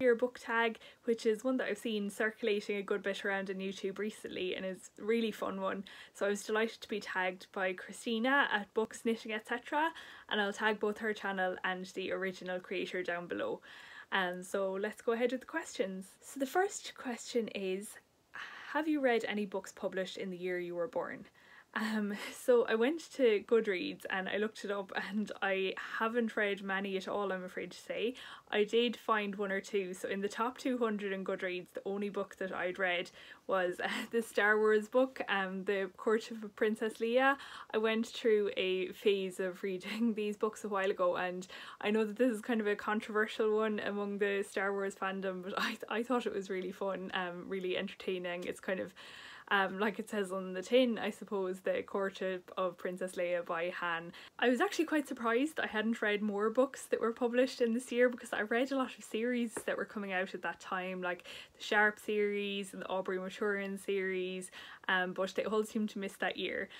Your book tag, which is one that I've seen circulating a good bit around on YouTube recently and is a really fun one. So I was delighted to be tagged by Kristina at Books, Knitting, etc. and I'll tag both her channel and the original creator down below. So let's go ahead with the questions. So the first question is, have you read any books published in the year you were born? So I went to Goodreads and I looked it up, and I haven't read many at all, I'm afraid to say. I did find one or two. So in the top 200 in Goodreads, the only book that I'd read was the Star Wars book, the Courtship of Princess Leia. I went through a phase of reading these books a while ago, and I know that this is kind of a controversial one among the Star Wars fandom, but I thought it was really fun, really entertaining. It's kind of like it says on the tin, I suppose, the Courtship of Princess Leia by Han. I was actually quite surprised I hadn't read more books that were published in this year, because I read a lot of series that were coming out at that time, like the Sharp series and the Aubrey Maturin series, but they all seemed to miss that year.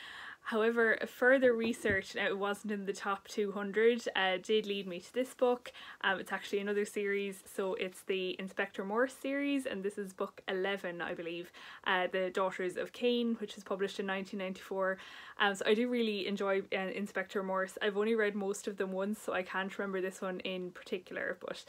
However, further research, now it wasn't in the top 200, did lead me to this book. It's actually another series, so it's the Inspector Morse series, and this is book 11, I believe, The Daughters of Cain, which was published in 1994. So I do really enjoy Inspector Morse. I've only read most of them once, so I can't remember this one in particular, but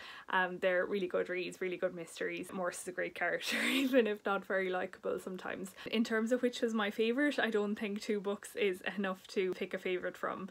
they're really good reads, really good mysteries. Morse is a great character, even if not very likeable sometimes. In terms of which was my favourite, I don't think two books is enough to pick a favourite from.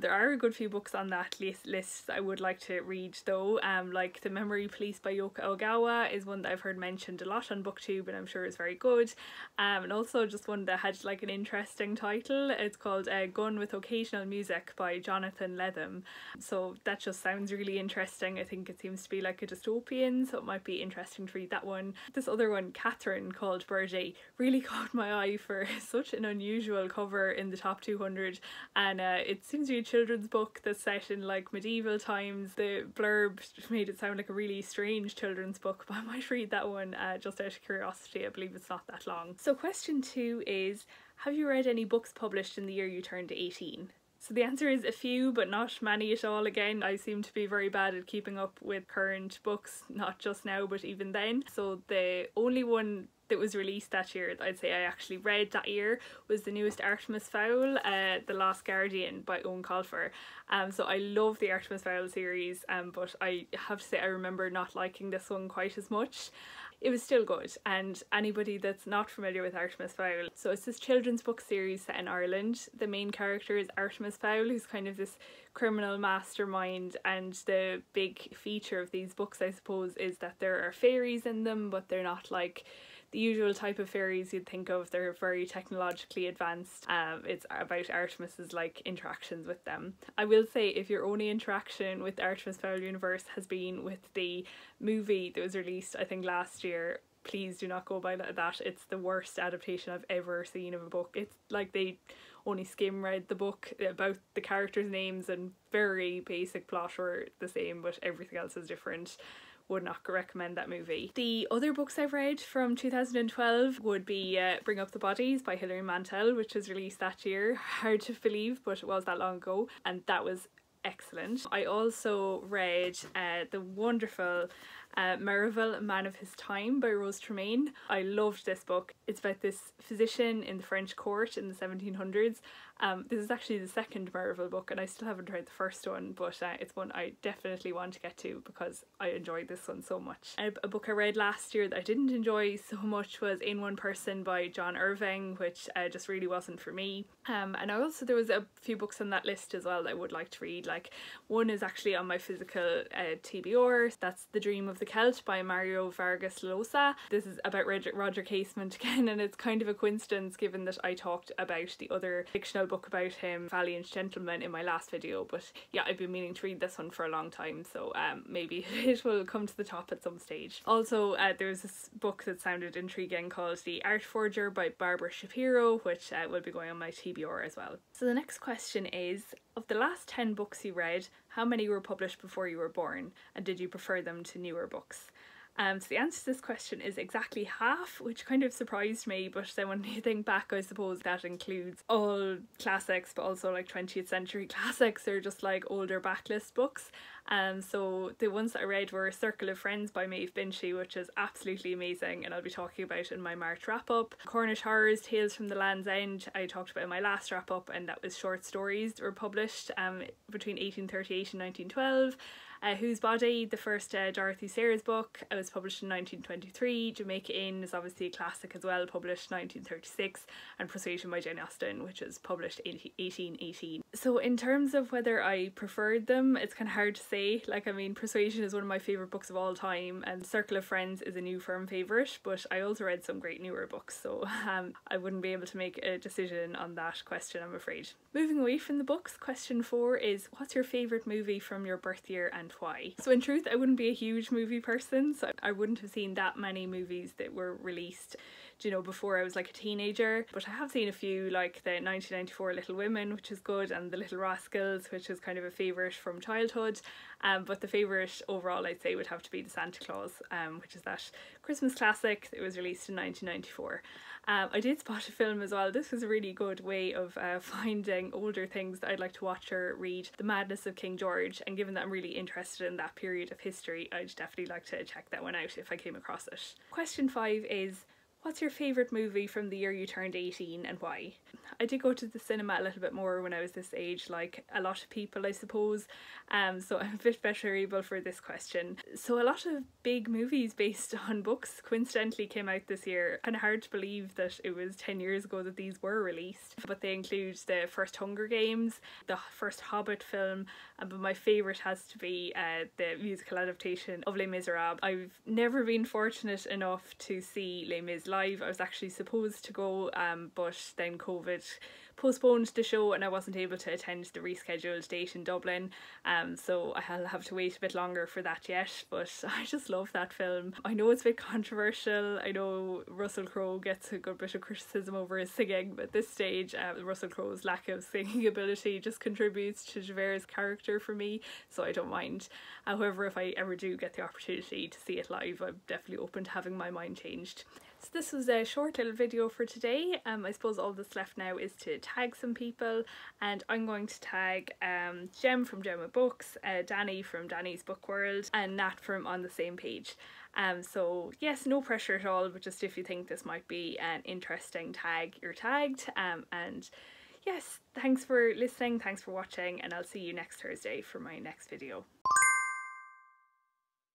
There are a good few books on that list I would like to read though, like The Memory Police by Yoko Ogawa is one that I've heard mentioned a lot on BookTube and I'm sure is very good, and also just one that had like an interesting title. It's called Gun with Occasional Music by Jonathan Lethem, so that just sounds really interesting. I think it seems to be like a dystopian, so it might be interesting to read that one. This other one, Catherine, called Birdy, really caught my eye for such an unusual cover in the top 200, and it seems to be a children's book that's set in like medieval times. The blurb made it sound like a really strange children's book, but I might read that one just out of curiosity. I believe it's not that long. So question 2 is, have you read any books published in the year you turned 18? So the answer is a few, but not many at all. Again, I seem to be very bad at keeping up with current books, not just now but even then. So the only one that was released that year that I'd say I actually read that year was the newest Artemis Fowl, The Last Guardian by Eoin Colfer. So I love the Artemis Fowl series, but I have to say I remember not liking this one quite as much. It was still good, and anybody that's not familiar with Artemis Fowl, so it's this children's book series set in Ireland. The main character is Artemis Fowl, who's kind of this criminal mastermind, and the big feature of these books, I suppose, is that there are fairies in them, but they're not like the usual type of fairies you'd think of. They're very technologically advanced. It's about Artemis's like interactions with them. I will say, if your only interaction with the Artemis Fowl universe has been with the movie that was released I think last year, please do not go by that. It's the worst adaptation I've ever seen of a book. It's like they only skim read the book about the characters' names and very basic plot were the same, but everything else is different. Would not recommend that movie. The other books I've read from 2012 would be Bring Up the Bodies by Hilary Mantel, which was released that year. Hard to believe, but it was that long ago, and that was excellent. I also read the wonderful Merivel, Man of His Time by Rose Tremain. I loved this book. It's about this physician in the French court in the 1700s. This is actually the second Merivel book, and I still haven't read the first one, but it's one I definitely want to get to because I enjoyed this one so much. A book I read last year that I didn't enjoy so much was In One Person by John Irving, which just really wasn't for me. And there was a few books on that list as well that I would like to read. Like, one is actually on my physical TBR. That's The Dream of the Celt by Mario Vargas Llosa. This is about Roger Casement again, and it's kind of a coincidence given that I talked about the other fictional book about him, Valiant Gentleman, in my last video. But yeah, I've been meaning to read this one for a long time, so maybe it will come to the top at some stage. Also, there's this book that sounded intriguing called The Art Forger by Barbara Shapiro, which will be going on my TBR as well. So the next question is, of the last 10 books you read, how many were published before you were born, and did you prefer them to newer books? So the answer to this question is exactly half, which kind of surprised me, but then when you think back, I suppose that includes all classics, but also like 20th century classics or just like older backlist books. So the ones that I read were Circle of Friends by Maeve, which is absolutely amazing, and I'll be talking about in my March wrap up. Cornish Horrors, Tales from the Land's End, I talked about in my last wrap up, and that was short stories that were published between 1838 and 1912. Whose Body, the first Dorothy Sayers book, was published in 1923. Jamaica Inn is obviously a classic as well, published 1936, and Persuasion by Jane Austen, which was published in 1818. So in terms of whether I preferred them, it's kind of hard to say. Like, I mean, Persuasion is one of my favourite books of all time, and Circle of Friends is a new firm favourite, but I also read some great newer books, so I wouldn't be able to make a decision on that question, I'm afraid. Moving away from the books, question 4 is, what's your favourite movie from your birth year and why? So in truth, I wouldn't be a huge movie person, so I wouldn't have seen that many movies that were released, you know, before I was like a teenager, but I have seen a few, like the 1994 Little Women, which is good, and The Little Rascals, which is kind of a favourite from childhood, but the favourite overall I'd say would have to be The Santa Claus, which is that Christmas classic that was released in 1994. I did spot a film as well. This was a really good way of finding older things that I'd like to watch or read. The Madness of King George, and given that I'm really interested in that period of history, I'd definitely like to check that one out if I came across it. Question 5 is, what's your favourite movie from the year you turned 18 and why? I did go to the cinema a little bit more when I was this age, like a lot of people I suppose, so I'm a bit better able for this question. So a lot of big movies based on books coincidentally came out this year. Kind of hard to believe that it was 10 years ago that these were released, but they include the first Hunger Games, the first Hobbit film, but my favourite has to be the musical adaptation of Les Miserables. I've never been fortunate enough to see Les Mis live. I was actually supposed to go, but then COVID postponed the show and I wasn't able to attend the rescheduled date in Dublin, so I'll have to wait a bit longer for that yet, but I just love that film. I know it's a bit controversial, I know Russell Crowe gets a good bit of criticism over his singing, but at this stage Russell Crowe's lack of singing ability just contributes to Javert's character for me, so I don't mind. However, if I ever do get the opportunity to see it live, I'm definitely open to having my mind changed. So this was a short little video for today. I suppose all that's left now is to tag some people, and I'm going to tag Jem from Gemma Books, Dani from Dani's Book World, and Nat from On the Same Page. So yes, no pressure at all, but just if you think this might be an interesting tag, you're tagged. And yes, thanks for listening, thanks for watching, and I'll see you next Thursday for my next video.